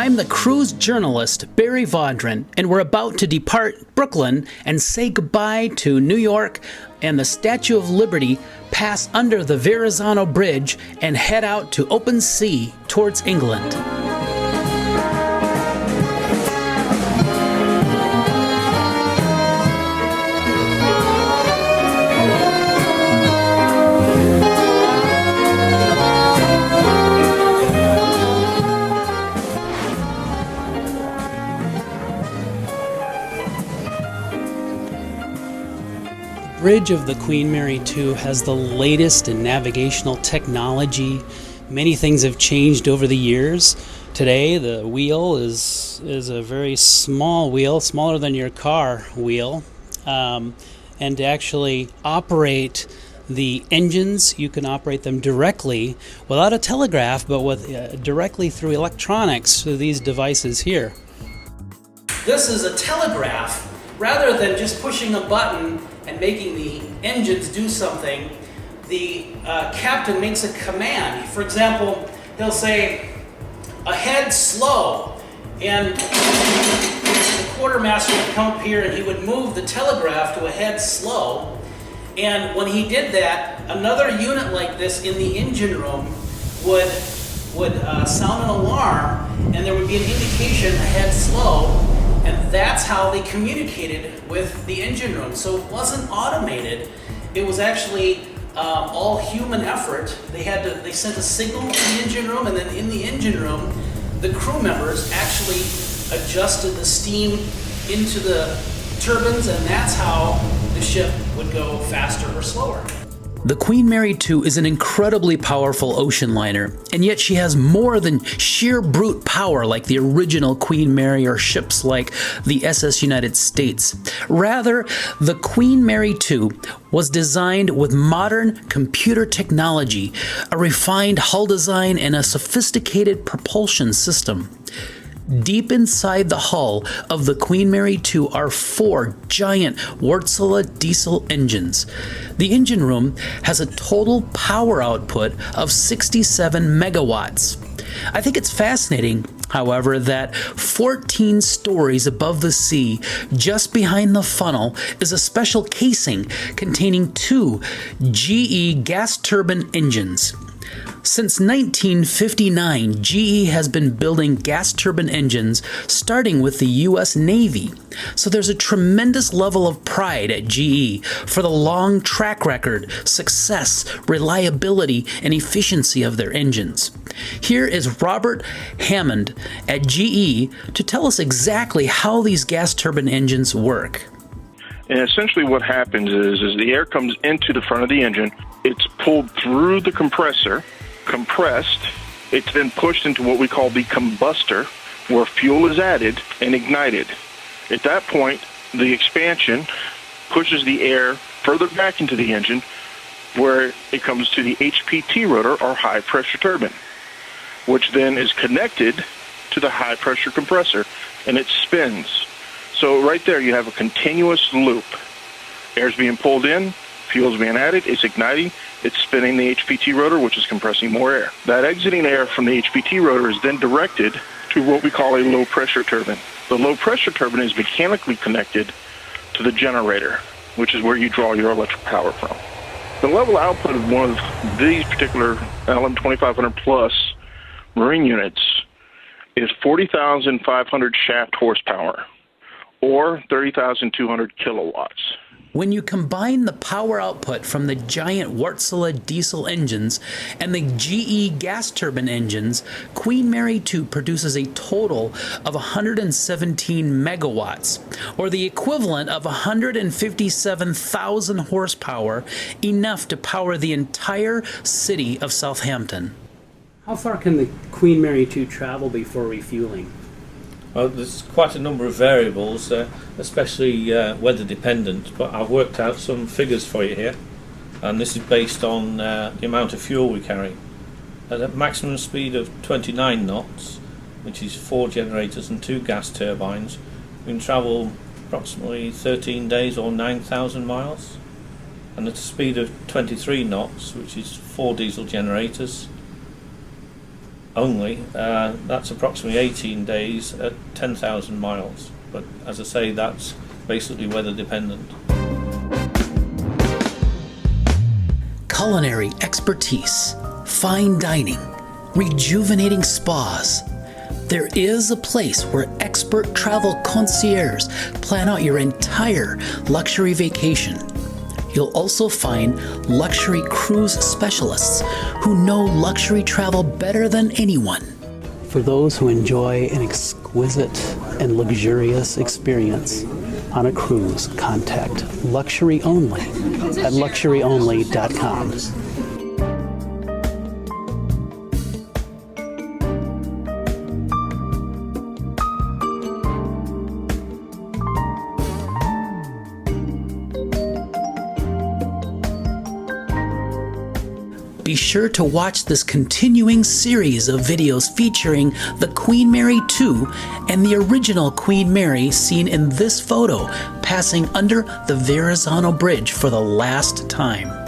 I'm the cruise journalist Barry Vaudrin, and we're about to depart Brooklyn and say goodbye to New York and the Statue of Liberty, pass under the Verrazano Bridge, and head out to open sea towards England. The bridge of the Queen Mary 2 has the latest in navigational technology. Many things have changed over the years. Today, the wheel is a very small wheel, smaller than your car wheel. And to actually operate the engines, you can operate them directly without a telegraph, but with directly through electronics through these devices here. This is a telegraph. Rather than just pushing a button and making the engines do something, the captain makes a command. For example, he'll say, "Ahead slow," and the quartermaster would come up here and he would move the telegraph to ahead slow. And when he did that, another unit like this in the engine room would sound an alarm, and there would be an indication ahead slow. And that's how they communicated with the engine room. So it wasn't automated. It was actually all human effort. They sent a signal to the engine room, and then in the engine room, the crew members actually adjusted the steam into the turbines, and that's how the ship would go faster or slower. The Queen Mary 2 is an incredibly powerful ocean liner, and yet she has more than sheer brute power like the original Queen Mary or ships like the SS United States. Rather, the Queen Mary 2 was designed with modern computer technology, a refined hull design, and a sophisticated propulsion system. Deep inside the hull of the Queen Mary 2 are 4 giant Wärtsilä diesel engines. The engine room has a total power output of 67 megawatts. I think it's fascinating, however, that 14 stories above the sea, just behind the funnel, is a special casing containing 2 GE gas turbine engines. Since 1959, GE has been building gas turbine engines, starting with the U.S. Navy. So there's a tremendous level of pride at GE for the long track record, success, reliability, and efficiency of their engines. Here is Robert Hammond at GE to tell us exactly how these gas turbine engines work. And essentially what happens is the air comes into the front of the engine, it's pulled through the compressor, compressed, it's then pushed into what we call the combustor, where fuel is added and ignited. At that point, the expansion pushes the air further back into the engine, where it comes to the HPT rotor, or high pressure turbine, which then is connected to the high pressure compressor, and it spins. So right there you have a continuous loop. Air's being pulled in, fuel's being added, it's igniting, it's spinning the HPT rotor, which is compressing more air. That exiting air from the HPT rotor is then directed to what we call a low pressure turbine. The low pressure turbine is mechanically connected to the generator, which is where you draw your electric power from. The level output of one of these particular LM2500 Plus marine units is 40,500 shaft horsepower, or 30,200 kilowatts. When you combine the power output from the giant Wärtsilä diesel engines and the GE gas turbine engines, Queen Mary 2 produces a total of 117 megawatts, or the equivalent of 157,000 horsepower, enough to power the entire city of Southampton. How far can the Queen Mary 2 travel before refueling? Well, there's quite a number of variables, especially weather dependent, but I've worked out some figures for you here, and this is based on the amount of fuel we carry. At a maximum speed of 29 knots, which is 4 generators and 2 gas turbines, we can travel approximately 13 days or 9,000 miles, and at a speed of 23 knots, which is 4 diesel generators, only, that's approximately 18 days at 10,000 miles. But as I say, that's basically weather dependent. Culinary expertise, fine dining, rejuvenating spas. There is a place where expert travel concierges plan out your entire luxury vacation. You'll also find luxury cruise specialists who know luxury travel better than anyone. For those who enjoy an exquisite and luxurious experience on a cruise, contact Luxury Only at luxuryonly.com. Be sure to watch this continuing series of videos featuring the Queen Mary 2 and the original Queen Mary seen in this photo passing under the Verrazano Bridge for the last time.